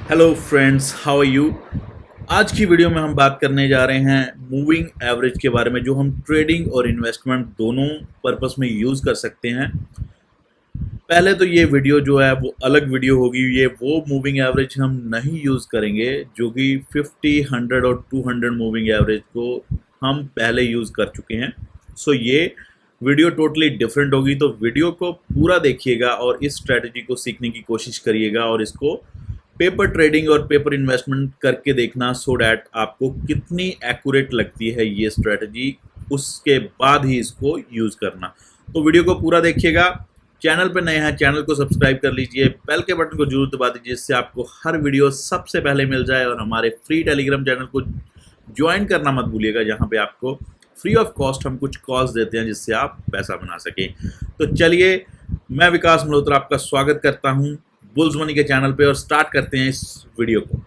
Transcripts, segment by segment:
Hello friends, how are you. आज की video में हम बात करने जा रहे हैं मूविंग एवरेज के बारे में, जो हम ट्रेडिंग और इन्वेस्टमेंट दोनों पर्पस में यूज़ कर सकते हैं। पहले तो ये वीडियो जो है वो अलग वीडियो होगी। ये वो मूविंग एवरेज हम नहीं यूज़ करेंगे जो कि 50, 100 और 200 मूविंग एवरेज को हम पहले यूज़ कर चुके हैं। सो ये वीडियो टोटली डिफरेंट होगी, तो वीडियो को पूरा देखिएगा और इस स्ट्रेटजी को सीखने की कोशिश करिएगा और इसको पेपर ट्रेडिंग और पेपर इन्वेस्टमेंट करके देखना, सो डैट आपको कितनी एक्यूरेट लगती है ये स्ट्रेटजी, उसके बाद ही इसको यूज़ करना। तो वीडियो को पूरा देखिएगा। चैनल पर नए हैं, चैनल को सब्सक्राइब कर लीजिए, बेल के बटन को जरूर दबा दीजिए, जिससे आपको हर वीडियो सबसे पहले मिल जाए। और हमारे फ्री टेलीग्राम चैनल को ज्वाइन करना मत भूलिएगा, जहाँ पे आपको फ्री ऑफ कॉस्ट हम कुछ कॉल्स देते हैं जिससे आप पैसा बना सकें। तो चलिए, मैं विकास मल्होत्रा आपका स्वागत करता हूँ बुल्स मनी के चैनल पे, और स्टार्ट करते हैं इस वीडियो को।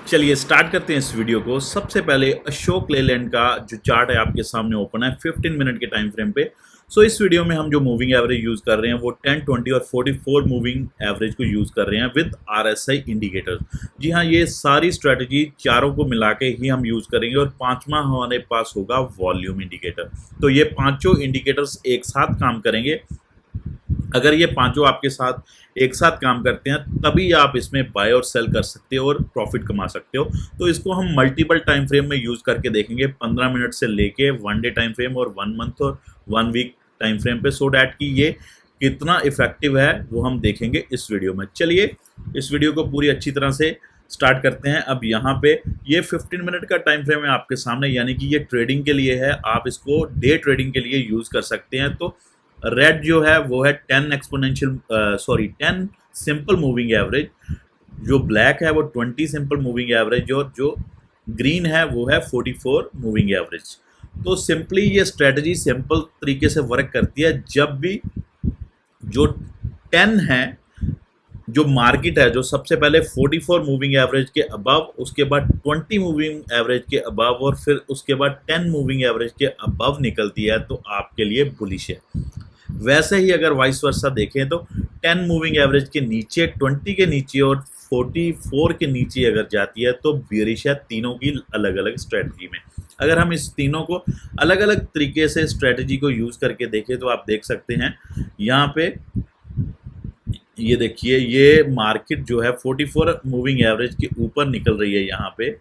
चलिए स्टार्ट करते हैं इस वीडियो को। सबसे पहले अशोक लेलैंड का जो चार्ट है आपके सामने ओपन है 15 मिनट के टाइम फ्रेम पे। सो इस वीडियो में हम जो मूविंग एवरेज यूज़ कर रहे हैं वो 10, 20 और 44 मूविंग एवरेज को यूज़ कर रहे हैं विद आरएसआई इंडिकेटर्स। जी हाँ, ये सारी स्ट्रेटजी चारों को मिला के ही हम यूज़ करेंगे, और पांचवा हमारे पास होगा वॉल्यूम इंडिकेटर। तो ये पांचों इंडिकेटर्स एक साथ काम करेंगे। अगर ये पांचों आपके साथ एक साथ काम करते हैं तभी आप इसमें बाय और सेल कर सकते हो और प्रॉफिट कमा सकते हो। तो इसको हम मल्टीपल टाइम फ्रेम में यूज़ करके देखेंगे, 15 मिनट से लेके 1 डे टाइम फ्रेम और 1 मंथ और 1 वीक टाइम फ्रेम पे, सो डैट कि ये कितना इफेक्टिव है वो हम देखेंगे इस वीडियो में। चलिए इस वीडियो को पूरी अच्छी तरह से स्टार्ट करते हैं। अब यहाँ पे ये 15 मिनट का टाइम फ्रेम है आपके सामने, यानी कि ये ट्रेडिंग के लिए है। आप इसको डे ट्रेडिंग के लिए यूज़ कर सकते हैं। तो रेड जो है वो है 10 सिंपल मूविंग एवरेज, जो ब्लैक है वो 20 सिंपल मूविंग एवरेज, और जो ग्रीन है वो है 44 मूविंग एवरेज। तो सिंपली ये स्ट्रेटजी सिंपल तरीके से वर्क करती है। जब भी जो 10 है, जो मार्केट है, जो सबसे पहले 44 मूविंग एवरेज के अबव, उसके बाद 20 मूविंग एवरेज के अबव, और फिर उसके बाद 10 मूविंग एवरेज के अबव निकलती है, तो आपके लिए बुलिश है। वैसे ही अगर वाइस वर्सा देखें तो 10 मूविंग एवरेज के नीचे, 20 के नीचे और 44 के नीचे अगर जाती है तो बेरिश है, तीनों की अलग अलग स्ट्रेटजी में। अगर हम इस तीनों को अलग अलग तरीके से स्ट्रेटजी को यूज़ करके देखें तो आप देख सकते हैं यहाँ पे, ये देखिए, ये मार्केट जो है 44 मूविंग एवरेज के ऊपर निकल रही है यहाँ पे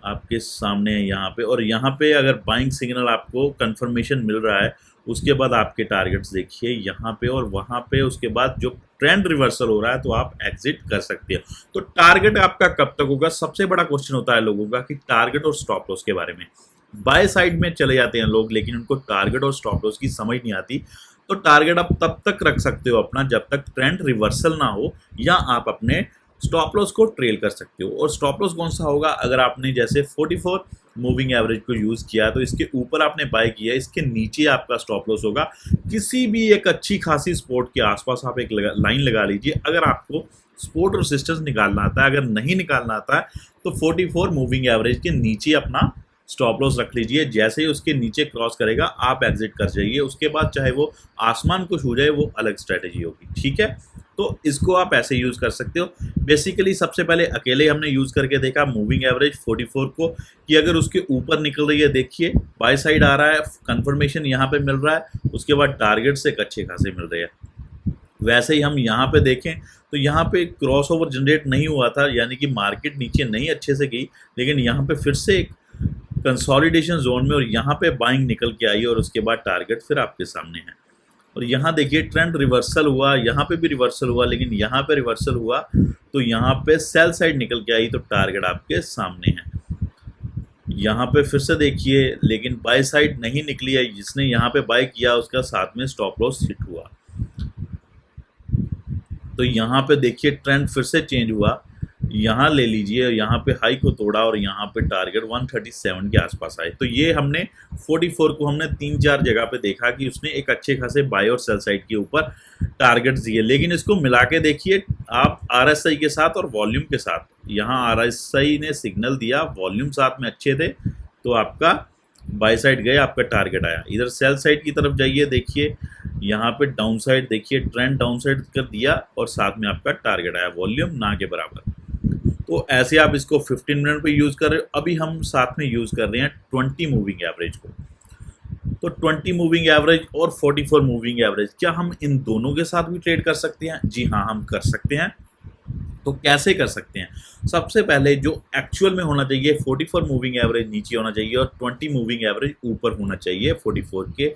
आपके सामने है यहाँ पे। और यहाँ पे अगर बाइंग सिग्नल आपको कंफर्मेशन मिल रहा है, उसके बाद आपके टारगेट्स देखिए यहाँ पे और वहाँ पे, उसके बाद जो ट्रेंड रिवर्सल हो रहा है तो आप एग्जिट कर सकते हो। तो टारगेट आपका कब तक होगा, सबसे बड़ा क्वेश्चन होता है लोगों का कि टारगेट और स्टॉप लॉस के बारे में। बाय साइड में चले जाते हैं लोग, लेकिन उनको टारगेट और स्टॉप लॉस की समझ नहीं आती। तो टारगेट आप तब तक रख सकते हो अपना जब तक ट्रेंड रिवर्सल ना हो, या आप अपने स्टॉप लॉस को ट्रेल कर सकते हो। और स्टॉप लॉस कौन सा होगा, अगर आपने जैसे 44 मूविंग एवरेज को यूज़ किया तो इसके ऊपर आपने बाय किया, इसके नीचे आपका स्टॉप लॉस होगा। किसी भी एक अच्छी खासी सपोर्ट के आसपास आप एक लाइन लगा लीजिए। अगर आपको सपोर्ट और रेजिस्टेंस निकालना आता है, अगर नहीं निकालना आता है तो 44 मूविंग एवरेज के नीचे अपना स्टॉप लॉस रख लीजिए। जैसे ही उसके नीचे क्रॉस करेगा आप एग्जिट कर जाइए। उसके बाद चाहे वो आसमान को छू जाए, वो अलग स्ट्रेटेजी होगी, ठीक है। तो इसको आप ऐसे यूज़ कर सकते हो। बेसिकली सबसे पहले अकेले हमने यूज़ करके देखा मूविंग एवरेज 44 को, कि अगर उसके ऊपर निकल रही है, देखिए बाय साइड आ रहा है, कंफर्मेशन यहाँ पे मिल रहा है, उसके बाद टारगेट से अच्छे खासे मिल रहे हैं। वैसे ही हम यहाँ पे देखें तो यहाँ पे क्रॉस ओवर जनरेट नहीं हुआ था, यानी कि मार्केट नीचे नहीं अच्छे से गई, लेकिन यहाँ पे फिर से एक कंसोलिडेशन जोन में, और यहाँ पे बाइंग निकल के आई, और उसके बाद टारगेट फिर आपके सामने है। और यहाँ देखिए ट्रेंड रिवर्सल हुआ, यहाँ पे भी रिवर्सल हुआ, लेकिन यहाँ पे रिवर्सल हुआ तो यहाँ पे सेल साइड निकल के आई, तो टारगेट आपके सामने है। यहाँ पे फिर से देखिए, लेकिन बाय साइड नहीं निकली है, जिसने यहाँ पे बाय किया उसका साथ में स्टॉप लॉस हिट हुआ। तो यहाँ पे देखिए ट्रेंड फिर से चेंज हुआ, यहाँ ले लीजिए, यहाँ पे हाई को तोड़ा और यहाँ पे टारगेट 137 के आसपास आए। तो ये हमने 44 को हमने 3-4 जगह पे देखा कि उसने एक अच्छे खासे बाय और सेल साइड के ऊपर टारगेट दिए, लेकिन इसको मिला के देखिए आप आरएसआई के साथ और वॉल्यूम के साथ। यहाँ आरएसआई ने सिग्नल दिया, वॉल्यूम साथ में अच्छे थे, तो आपका बाय साइड गए, आपका टारगेट आया। इधर सेल साइड की तरफ जाइए, देखिए यहाँ पे डाउन साइड, देखिए ट्रेंड डाउन साइड कर दिया और साथ में आपका टारगेट आया वॉल्यूम ना के बराबर। तो ऐसे आप इसको 15 मिनट पे यूज़ कर रहे हो। अभी हम साथ में यूज़ कर रहे हैं 20 मूविंग एवरेज को। तो 20 मूविंग एवरेज और 44 मूविंग एवरेज, क्या हम इन दोनों के साथ भी ट्रेड कर सकते हैं? जी हाँ, हम कर सकते हैं। तो कैसे कर सकते हैं? सबसे पहले जो एक्चुअल में होना चाहिए, 44 मूविंग एवरेज नीचे होना चाहिए और 20 मूविंग एवरेज ऊपर होना चाहिए 44 के।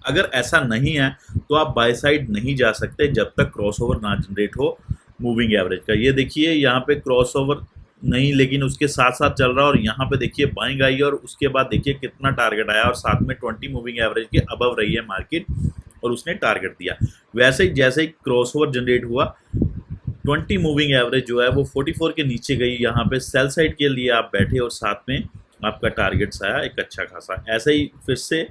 अगर ऐसा नहीं है तो आप बाय साइड नहीं जा सकते जब तक क्रॉसओवर ना जनरेट हो मूविंग एवरेज का। ये देखिए यहाँ पे क्रॉसओवर नहीं, लेकिन उसके साथ साथ चल रहा है और यहाँ पे देखिए बाइंग आई और उसके बाद देखिए कितना टारगेट आया और साथ में 20 मूविंग एवरेज के अबव रही है मार्केट और उसने टारगेट दिया। वैसे ही जैसे ही क्रॉसओवर जनरेट हुआ, 20 मूविंग एवरेज जो है वो 44 के नीचे गई। यहाँ पे सेल साइड के लिए आप बैठे और साथ में आपका टारगेट्स आया एक अच्छा खासा। ऐसे ही फिर से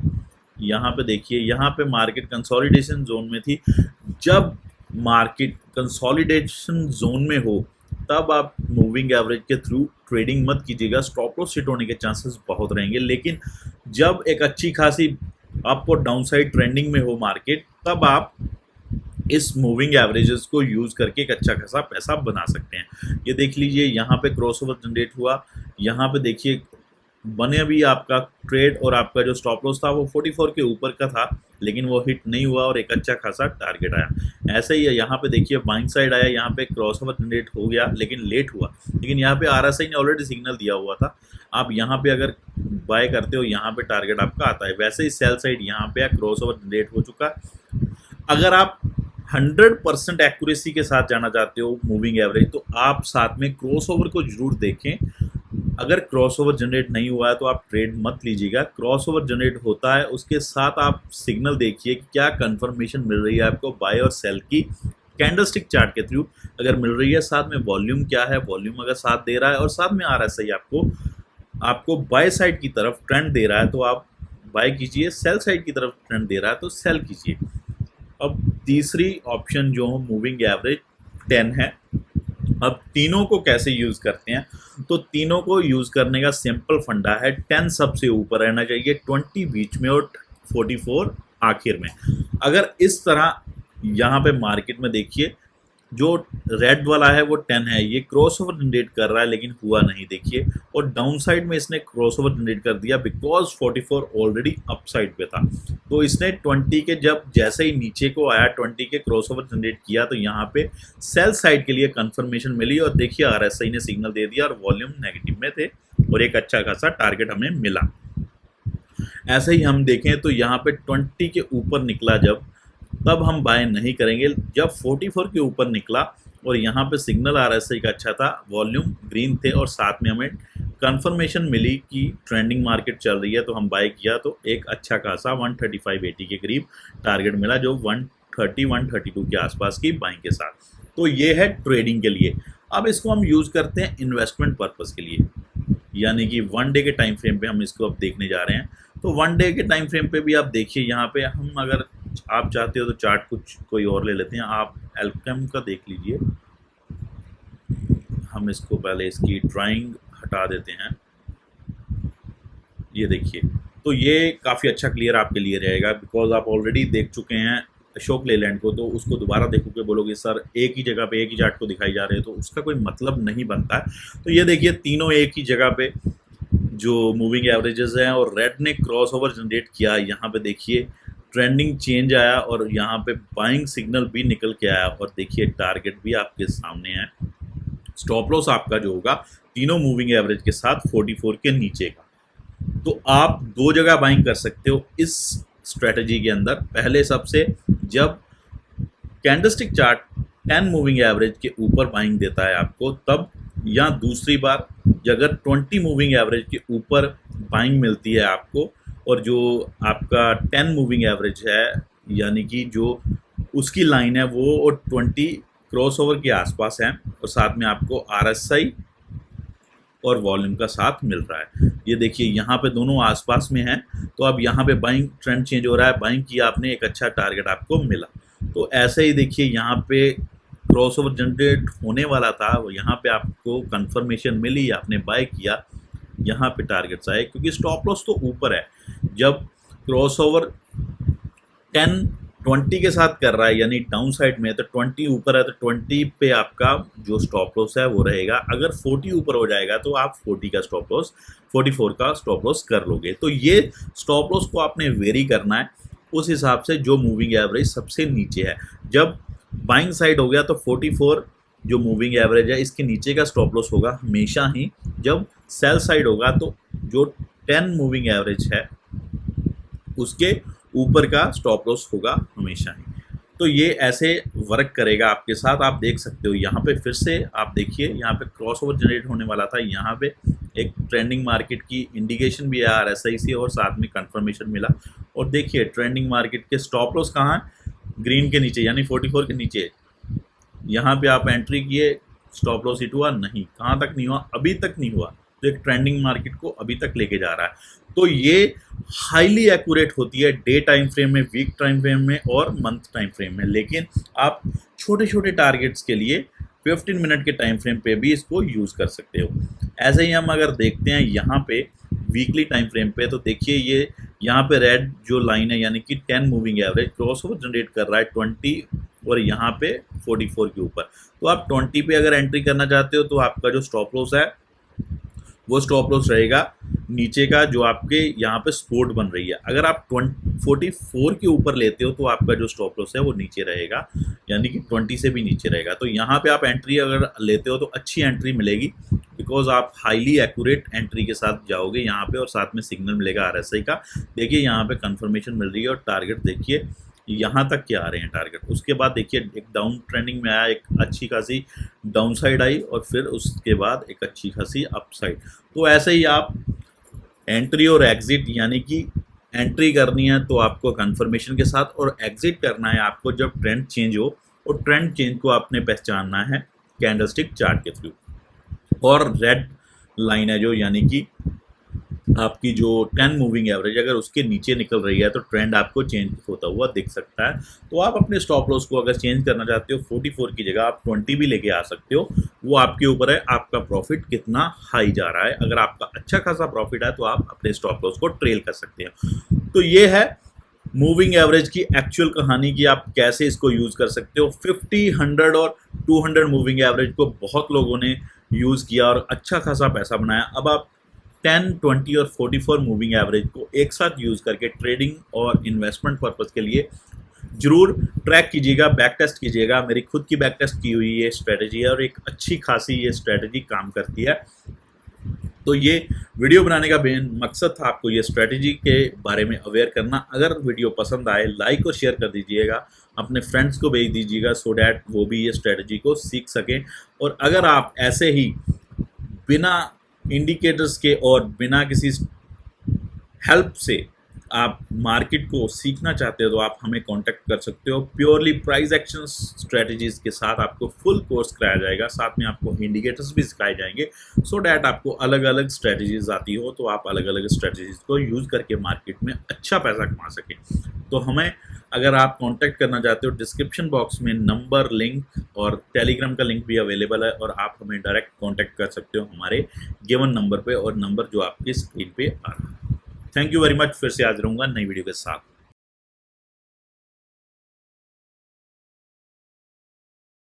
यहाँ पे देखिए, यहाँ पे मार्केट कंसोलिडेशन जोन में थी। जब मार्केट कंसोलिडेशन जोन में हो तब आप मूविंग एवरेज के थ्रू ट्रेडिंग मत कीजिएगा, स्टॉप लॉस हिट होने के चांसेस बहुत रहेंगे। लेकिन जब एक अच्छी खासी अप और डाउन साइड ट्रेंडिंग में हो मार्केट, तब आप इस मूविंग एवरेजेस को यूज़ करके एक अच्छा खासा पैसा बना सकते हैं। ये देख लीजिए यहाँ पे क्रॉसओवर जनरेट हुआ, यहाँ पे देखिए बने भी आपका ट्रेड और आपका जो स्टॉप लॉस था वो 44 के ऊपर का था, लेकिन वो हिट नहीं हुआ और एक अच्छा खासा टारगेट आया। ऐसे ही है, यहाँ पे देखिए बाइंग साइड आया, यहाँ पे क्रॉसओवर जनरेट हो गया लेकिन लेट हुआ, लेकिन यहाँ पे आरएसआई ने ऑलरेडी सिग्नल दिया हुआ था। आप यहाँ पे अगर बाय करते हो, यहाँ पे टारगेट आपका आता है। वैसे ही सेल साइड यहाँ पे क्रॉसओवर जनरेट हो चुका। अगर आप 100% एक्यूरेसी के साथ जाना चाहते हो मूविंग एवरेज, तो आप साथ में क्रॉसओवर को जरूर देखें। अगर क्रॉसओवर जनरेट नहीं हुआ है तो आप ट्रेड मत लीजिएगा। क्रॉसओवर जनरेट होता है, उसके साथ आप सिग्नल देखिए कि क्या कंफर्मेशन मिल रही है आपको बाय और सेल की कैंडलस्टिक चार्ट के थ्रू अगर मिल रही है। साथ में वॉल्यूम क्या है, वॉल्यूम अगर साथ दे रहा है और साथ में आरएसआई आपको बाय साइड की तरफ ट्रेंड दे रहा है तो आप बाय कीजिए, सेल साइड की तरफ ट्रेंड दे रहा है तो सेल कीजिए। अब तीसरी ऑप्शन जो मूविंग एवरेज 10 है। अब तीनों को कैसे यूज़ करते हैं? तो तीनों को यूज़ करने का सिंपल फंडा है, 10 सबसे ऊपर रहना चाहिए, 20 बीच में और 44 आखिर में। अगर इस तरह यहाँ पे मार्केट में देखिए जो रेड वाला है वो 10 है, ये क्रॉसओवर जनरेट कर रहा है लेकिन हुआ नहीं देखिए, और डाउन साइड में इसने क्रॉसओवर जनरेट कर दिया बिकॉज 44 ऑलरेडी अप साइड पे था। तो इसने 20 के जब जैसे ही नीचे को आया 20 के क्रॉसओवर जनरेट किया तो यहाँ पे सेल साइड के लिए कंफर्मेशन मिली और देखिए आरएसआई ने सिग्नल दे दिया और वॉल्यूम नेगेटिव में थे और एक अच्छा खासा टारगेट हमें मिला। ऐसे ही हम देखें तो यहाँ पे 20 के ऊपर निकला जब, तब हम बाय नहीं करेंगे। जब 44 के ऊपर निकला और यहाँ पे सिग्नल आरएसआई का अच्छा था, वॉल्यूम ग्रीन थे और साथ में हमें कंफर्मेशन मिली कि ट्रेंडिंग मार्केट चल रही है तो हम बाय किया तो एक अच्छा खासा 135.80 के करीब टारगेट मिला, जो 130-132 के आसपास की बाइंग के साथ। तो ये है ट्रेडिंग के लिए। अब इसको हम यूज़ करते हैं इन्वेस्टमेंट पर्पज़ के लिए, यानी कि 1 डे के टाइम फ्रेम पे हम इसको अब देखने जा रहे हैं। तो 1 डे के टाइम फ्रेम पे भी आप देखिए, यहाँ पे हम अगर आप चाहते हो तो चार्ट कुछ कोई और ले लेते हैं। आप एल्केम का देख लीजिए, हम इसको पहले इसकी ड्राइंग हटा देते हैं। ये देखिए, तो ये काफ़ी अच्छा क्लियर आपके लिए रहेगा बिकॉज आप ऑलरेडी देख चुके हैं अशोक लेलैंड को, तो उसको दोबारा देखोगे बोलोगे सर एक ही जगह पे एक ही चार्ट को दिखाई जा रहे हैं, तो उसका कोई मतलब नहीं बनता है। तो ये देखिए तीनों एक ही जगह पे जो मूविंग एवरेजेस हैं और रेड ने क्रॉस ओवर जनरेट किया। यहाँ पे देखिए ट्रेंडिंग चेंज आया और यहाँ पे बाइंग सिग्नल भी निकल के आया और देखिए टारगेट भी आपके सामने है। स्टॉप लॉस आपका जो होगा तीनों मूविंग एवरेज के साथ 44 के नीचे का। तो आप दो जगह बाइंग कर सकते हो इस स्ट्रेटजी के अंदर। पहले सबसे जब कैंडलस्टिक चार्ट 10 मूविंग एवरेज के ऊपर बाइंग देता है आपको तब, या दूसरी बार अगर 20 मूविंग एवरेज के ऊपर बाइंग मिलती है आपको और जो आपका 10 मूविंग एवरेज है यानी कि जो उसकी लाइन है वो और 20 क्रॉसओवर के आसपास है और साथ में आपको आरएसआई और वॉल्यूम का साथ मिल रहा है। ये देखिए यहाँ पे दोनों आसपास में हैं, तो अब यहाँ पे बाइंग ट्रेंड चेंज हो रहा है, बाइंग किया आपने, एक अच्छा टारगेट आपको मिला। तो ऐसे ही देखिए यहाँ पे क्रॉसओवर जनरेट होने वाला था, यहाँ पे आपको कंफर्मेशन मिली, आपने बाय किया यहाँ पे टारगेट्स आए, क्योंकि स्टॉप लॉस तो ऊपर है। जब क्रॉसओवर 10-20 के साथ कर रहा है यानी डाउन साइड में, तो 20 ऊपर है तो 20 पे आपका जो स्टॉप लॉस है वो रहेगा। अगर 40 ऊपर हो जाएगा तो आप 40 का स्टॉप लॉस, 44 का स्टॉप लॉस कर लोगे। तो ये स्टॉप लॉस को आपने वेरी करना है उस हिसाब से जो मूविंग एवरेज सबसे नीचे है। जब बाइंग साइड हो गया तो 44 जो मूविंग एवरेज है इसके नीचे का स्टॉप लॉस होगा हमेशा ही। जब सेल साइड होगा तो जो 10 मूविंग एवरेज है उसके ऊपर का स्टॉप लॉस होगा हमेशा ही। तो ये ऐसे वर्क करेगा आपके साथ। आप देख सकते हो यहाँ पे फिर से आप देखिए, यहाँ पे क्रॉसओवर जनरेट होने वाला था, यहाँ पे एक ट्रेंडिंग मार्केट की इंडिकेशन भी है RSI और साथ में कंफर्मेशन मिला। और देखिए ट्रेंडिंग मार्केट के स्टॉप लॉस कहाँ है, ग्रीन के नीचे यानी 44 के नीचे। यहाँ पे आप एंट्री किए, स्टॉप लॉस हिट हुआ नहीं, कहाँ तक नहीं हुआ, अभी तक नहीं हुआ। तो एक ट्रेंडिंग मार्केट को अभी तक लेके जा रहा है। तो ये हाईली एक्यूरेट होती है डे टाइम फ्रेम में, वीक टाइम फ्रेम में और मंथ टाइम फ्रेम में। लेकिन आप छोटे छोटे टारगेट्स के लिए 15 मिनट के टाइम फ्रेम पे भी इसको यूज़ कर सकते हो। ऐसे ही हम अगर देखते हैं यहाँ पे वीकली टाइम फ्रेम पे, तो देखिए ये यहाँ पे रेड जो लाइन है यानी कि 10 मूविंग एवरेज क्रॉसओवर जनरेट कर रहा है 20 और यहाँ पे 44 के ऊपर। तो आप 20 पे अगर एंट्री करना चाहते हो तो आपका जो स्टॉप लॉस है वो स्टॉप लॉस रहेगा नीचे का, जो आपके यहाँ पे सपोर्ट बन रही है। अगर आप 44 के ऊपर लेते हो तो आपका जो स्टॉप लॉस है वो नीचे रहेगा, यानी कि 20 से भी नीचे रहेगा। तो यहाँ पे आप एंट्री अगर लेते हो तो अच्छी एंट्री मिलेगी, बिकॉज आप हाईली एक्यूरेट एंट्री के साथ जाओगे यहाँ पे और साथ में सिग्नल मिलेगा RSI का। देखिए यहाँ पे कंफर्मेशन मिल रही है और टारगेट देखिए यहाँ तक क्या आ रहे हैं टारगेट। उसके बाद देखिए एक डाउन ट्रेंडिंग में आया, एक अच्छी खासी डाउन साइड आई और फिर उसके बाद एक अच्छी खासी अप साइड। तो ऐसे ही आप एंट्री और एग्जिट, यानी कि एंट्री करनी है तो आपको कंफर्मेशन के साथ, और एग्जिट करना है आपको जब ट्रेंड चेंज हो। और ट्रेंड चेंज को आपने पहचानना है कैंडलस्टिक चार्ट के थ्रू। और रेड लाइन है जो, यानी कि आपकी जो 10 मूविंग एवरेज अगर उसके नीचे निकल रही है तो ट्रेंड आपको चेंज होता हुआ दिख सकता है। तो आप अपने स्टॉप लॉस को अगर चेंज करना चाहते हो 44 की जगह आप 20 भी लेके आ सकते हो, वो आपके ऊपर है आपका प्रॉफिट कितना हाई जा रहा है। अगर आपका अच्छा खासा प्रॉफिट है तो आप अपने स्टॉप लॉस को ट्रेल कर सकते हैं। तो ये है मूविंग एवरेज की एक्चुअल कहानी की आप कैसे इसको यूज़ कर सकते हो। 50, 100 और 200 मूविंग एवरेज को बहुत लोगों ने यूज़ किया और अच्छा खासा पैसा बनाया। अब आप 10, 20 और 44 मूविंग एवरेज को एक साथ यूज़ करके ट्रेडिंग और इन्वेस्टमेंट पर्पज़ के लिए ज़रूर ट्रैक कीजिएगा, बैक टेस्ट कीजिएगा। मेरी खुद की बैक टेस्ट की हुई ये स्ट्रेटजी है और एक अच्छी खासी ये स्ट्रेटजी काम करती है। तो ये वीडियो बनाने का मेन मकसद था आपको ये स्ट्रेटजी के बारे में अवेयर करना। अगर वीडियो पसंद आए लाइक और शेयर कर दीजिएगा, अपने फ्रेंड्स को भेज दीजिएगा सो डैट वो भी ये स्ट्रेटजी को सीख सकें। और अगर आप ऐसे ही बिना इंडिकेटर्स के और बिना किसी हेल्प से आप मार्केट को सीखना चाहते हो तो आप हमें कांटेक्ट कर सकते हो। प्योरली प्राइस एक्शन स्ट्रेटजीज के साथ आपको फुल कोर्स कराया जाएगा, साथ में आपको इंडिकेटर्स भी सिखाए जाएंगे सो डैट आपको अलग अलग स्ट्रेटजीज आती हो तो आप अलग अलग स्ट्रेटजीज को यूज़ करके मार्केट में अच्छा पैसा कमा सकें। तो हमें अगर आप कांटेक्ट करना चाहते हो, डिस्क्रिप्शन बॉक्स में नंबर, लिंक और टेलीग्राम का लिंक भी अवेलेबल है और आप हमें डायरेक्ट कांटेक्ट कर सकते हो हमारे गिवन नंबर पे, और नंबर जो आपकी स्क्रीन पे आ रहा है। Thank you very much. फिर से हाजिर रहूँगा नई वीडियो के साथ।